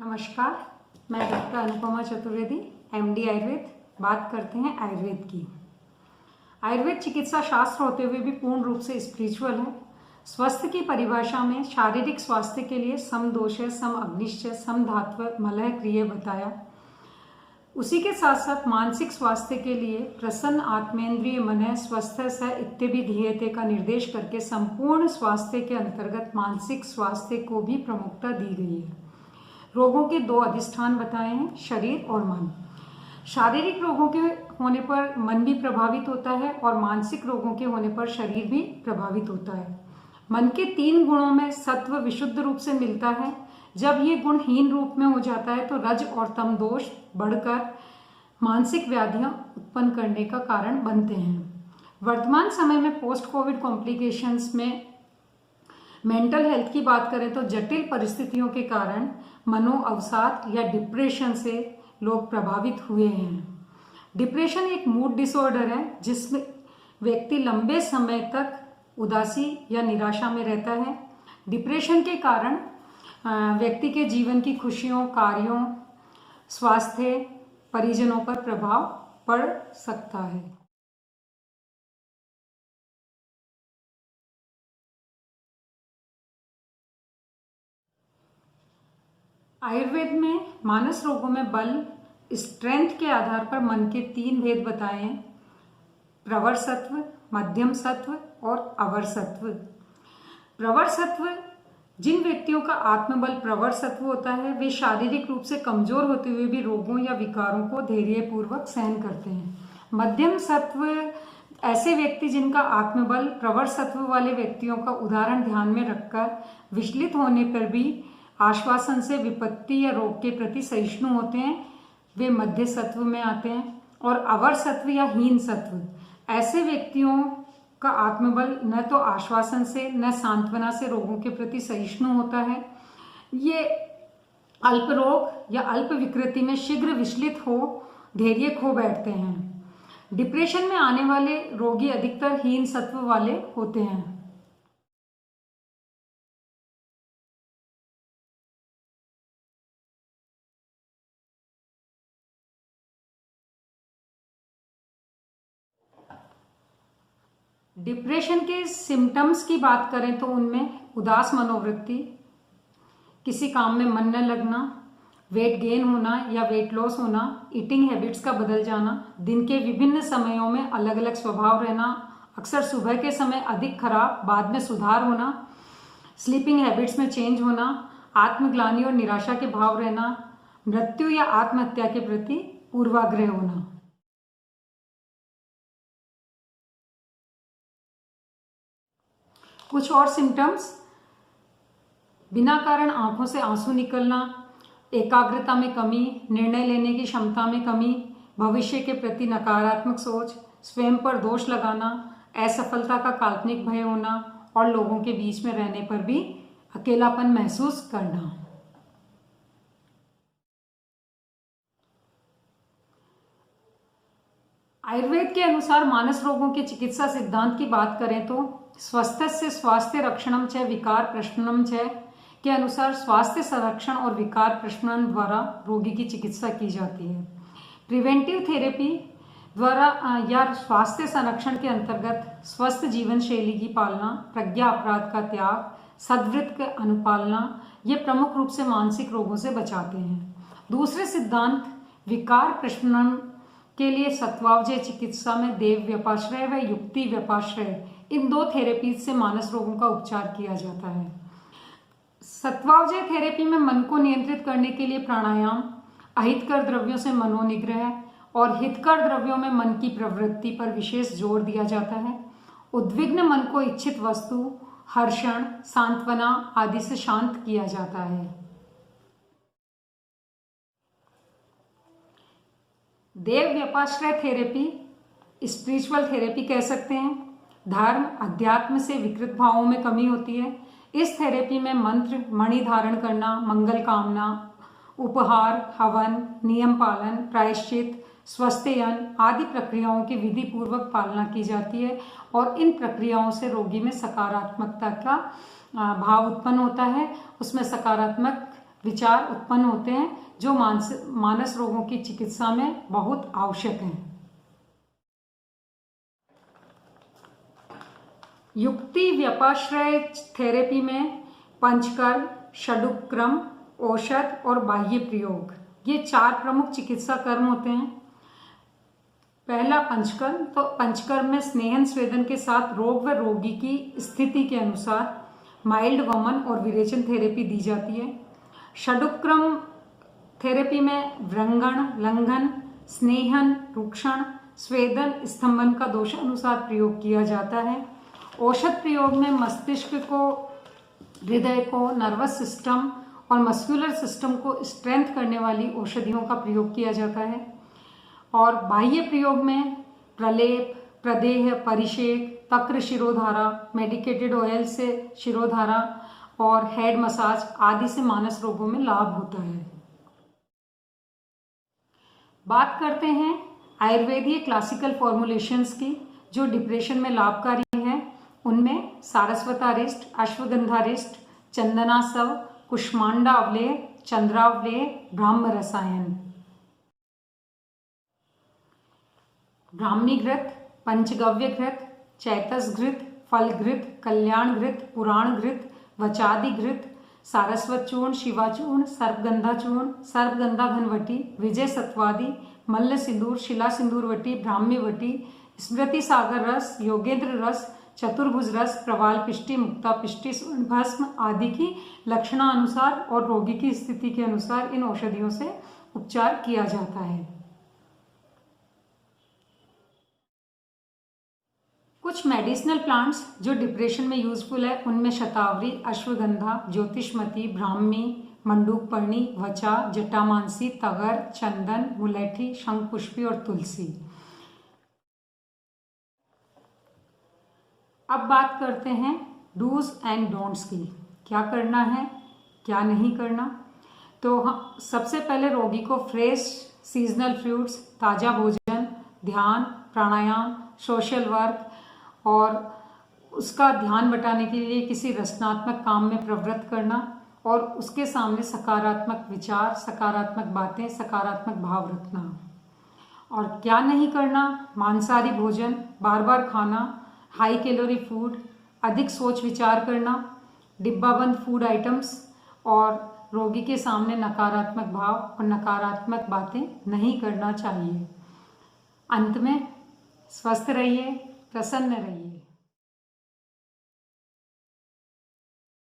नमस्कार, मैं doctor Anupama Chaturvedi, MD Ayurveda. बात करते हैं आयुर्वेद की। आयुर्वेद चिकित्सा शास्त्र होते हुए भी पूर्ण रूप से स्पिरिचुअल है। स्वास्थ्य की परिभाषा में शारीरिक स्वास्थ्य के लिए सम दोष है, सम अग्निश्च, सम धात्व मलह क्रिय बताया। उसी के साथ साथ मानसिक स्वास्थ्य के लिए प्रसन्न आत्मेंद्रिय मन स्वस्थ स इत्यादि धीयते का निर्देश करके संपूर्ण स्वास्थ्य के अंतर्गत मानसिक स्वास्थ्य को भी प्रमुखता दी गई है। रोगों के दो अधिष्ठान बताए हैं, शरीर और मन। शारीरिक रोगों के होने पर मन भी प्रभावित होता है और मानसिक रोगों के होने पर शरीर भी प्रभावित होता है। मन के 3 गुणों में सत्व विशुद्ध रूप से मिलता है। जब ये गुण हीन रूप में हो जाता है तो रज और तम दोष बढ़कर मानसिक व्याधियां उत्पन्न करने का कारण बनते हैं। वर्तमान समय में पोस्ट कोविड कॉम्प्लिकेशंस में मेंटल हेल्थ की बात करें तो जटिल परिस्थितियों के कारण मनो अवसाद या डिप्रेशन से लोग प्रभावित हुए हैं। डिप्रेशन एक मूड डिसऑर्डर है जिसमें व्यक्ति लंबे समय तक उदासी या निराशा में रहता है। डिप्रेशन के कारण व्यक्ति के जीवन की खुशियों, कार्यों, स्वास्थ्य, परिजनों पर प्रभाव पड़ सकता है। आयुर्वेद में मानस रोगों में बल, स्ट्रेंथ के आधार पर मन के 3 भेद बताए हैं, प्रवर सत्व, मध्यम सत्व और अवर सत्व। प्रवर सत्व जिन व्यक्तियों का आत्मबल प्रवर सत्व होता है वे शारीरिक रूप से कमजोर होते हुए भी रोगों या विकारों को धैर्यपूर्वक सहन करते हैं। मध्यम सत्व ऐसे व्यक्ति जिनका आत्मबल प्रवर सत्व वाले व्यक्तियों का उदाहरण ध्यान में रखकर विचलित होने पर भी आश्वासन से विपत्ति या रोग के प्रति सहिष्णु होते हैं, वे मध्य सत्व में आते हैं। और अवर सत्व या हीन सत्व ऐसे व्यक्तियों का आत्मबल न तो आश्वासन से न सांत्वना से रोगों के प्रति सहिष्णु होता है। ये अल्प रोग या अल्प विकृति में शीघ्र विचलित हो धैर्य खो बैठते हैं। डिप्रेशन में आने वाले रोगी अधिकतर हीन सत्व वाले होते हैं। डिप्रेशन के सिम्टम्स की बात करें तो उनमें उदास मनोवृत्ति, किसी काम में मन न लगना, वेट गेन होना या वेट लॉस होना, ईटिंग हैबिट्स का बदल जाना, दिन के विभिन्न समयों में अलग अलग स्वभाव रहना, अक्सर सुबह के समय अधिक खराब बाद में सुधार होना, स्लीपिंग हैबिट्स में चेंज होना, आत्मग्लानि और निराशा के भाव रहना, मृत्यु या आत्महत्या के प्रति पूर्वाग्रह होना। कुछ और सिम्टम्स: बिना कारण आंखों से आंसू निकलना, एकाग्रता में कमी, निर्णय लेने की क्षमता में कमी, भविष्य के प्रति नकारात्मक सोच, स्वयं पर दोष लगाना, असफलता का काल्पनिक भय होना और लोगों के बीच में रहने पर भी अकेलापन महसूस करना। आयुर्वेद के अनुसार मानस रोगों के चिकित्सा सिद्धांत की बात करें तो स्वस्थस्य स्वास्थ्य रक्षणम च विकार प्रशमनम च के अनुसार स्वास्थ्य संरक्षण और विकार प्रशमन द्वारा रोगी की चिकित्सा की जाती है। प्रिवेंटिव थेरेपी द्वारा या स्वास्थ्य संरक्षण के अंतर्गत स्वस्थ जीवन शैली की पालना, प्रज्ञा अपराध का त्याग, सद्वृत्त का अनुपालना ये प्रमुख रूप से मानसिक रोगों से बचाते हैं। दूसरे सिद्धांत विकार प्रशमन के लिए सत्वावजय चिकित्सा में देव व्यपाश्रय व युक्ति व्यपाश्रय इन 2 थेरेपीज से मानस रोगों का उपचार किया जाता है। सत्वावजय थेरेपी में मन को नियंत्रित करने के लिए प्राणायाम, अहितकर द्रव्यों से मनोनिग्रह और हितकर द्रव्यों में मन की प्रवृत्ति पर विशेष जोर दिया जाता है। उद्विग्न मन को इच्छित वस्तु, हर्षण, सांत्वना आदि से शांत किया जाता है। देव व्यपाश्रय थेरेपी स्पिरिचुअल थेरेपी कह सकते हैं। धर्म अध्यात्म से विकृत भावों में कमी होती है। इस थेरेपी में मंत्र, मणि धारण करना, मंगल कामना, उपहार, हवन, नियम पालन, प्रायश्चित, स्वस्थयन आदि प्रक्रियाओं की विधि पूर्वक पालना की जाती है और इन प्रक्रियाओं से रोगी में सकारात्मकता का भाव उत्पन्न होता है, उसमें सकारात्मक विचार उत्पन्न होते हैं जो मानस रोगों की चिकित्सा में बहुत आवश्यक हैं। युक्ति व्यपाश्रय थेरेपी में पंचकर्म, षडुक्रम, औषध और बाह्य प्रयोग, ये 4 प्रमुख चिकित्सा कर्म होते हैं। पहला पंचकर्म, तो पंचकर्म में स्नेहन स्वेदन के साथ रोग व रोगी की स्थिति के अनुसार माइल्ड, वमन और विरेचन थेरेपी दी जाती है। षडुक्रम थेरेपी में व्रंगण, लंघन, स्नेहन, रुक्षण, स्वेदन, स्तंभन का दोष अनुसार प्रयोग किया जाता है। औषध प्रयोग में मस्तिष्क को, हृदय को, नर्वस सिस्टम और मस्कुलर सिस्टम को स्ट्रेंथ करने वाली औषधियों का प्रयोग किया जाता है। और बाह्य प्रयोग में प्रलेप, प्रदेह, परिषेक, तक्र शिरोधारा, मेडिकेटेड ऑयल से शिरोधारा और हेड मसाज आदि से मानस रोगों में लाभ होता है। बात करते हैं आयुर्वेदीय क्लासिकल फॉर्मुलेशंस की जो डिप्रेशन में लाभकारी हैं। उनमें सारस्वतारिष्ट, अश्वगंधारिष्ट, चंदनासव, कुष्मांडा अवलेह, चंद्रावलेह, ब्राह्म रसायन, ब्राह्मी घृत, पंचगव्य घृत, चैतस घृत, फल घृत, कल्याण घृत, पुराण घृत, वचादि घृत, सारस्वत चूर्ण, शिवा चूर्ण, सर्पगंधा चूर्ण, सर्पगंधा घनवटी, विजय सत्वादि, मल्ल सिंदूर, शिला सिंदूरवटी, ब्राह्मी वटी, स्मृति सागर रस, योगेंद्र रस, चतुर्भुज रस, प्रवाल पिष्टि, मुक्ता पिष्टि, भस्म आदि की लक्षणानुसार और रोगी की स्थिति के अनुसार इन औषधियों से उपचार किया जाता है। कुछ मेडिसिनल प्लांट्स जो डिप्रेशन में यूजफुल है उनमें शतावरी, अश्वगंधा, ज्योतिषमती, ब्राह्मी, मंडूकपर्णी, वचा, जटामानसी, तगर, चंदन, मुलेठी, शंखपुष्पी और तुलसी। अब बात करते हैं डूज एंड डोंट्स की, क्या करना है क्या नहीं करना। तो सबसे पहले रोगी को फ्रेश सीजनल फ्रूट्स, ताज़ा भोजन, ध्यान, प्राणायाम, सोशल वर्क और उसका ध्यान बटाने के लिए किसी रचनात्मक काम में प्रवृत्त करना और उसके सामने सकारात्मक विचार, सकारात्मक बातें, सकारात्मक भाव रखना। और क्या नहीं करना, मांसाहारी भोजन बार बार खाना, हाई कैलोरी फूड, अधिक सोच विचार करना, डिब्बाबंद फूड आइटम्स और रोगी के सामने नकारात्मक भाव और नकारात्मक बातें नहीं करना चाहिए। अंत में स्वस्थ रहिए, प्रसन्न रहिए।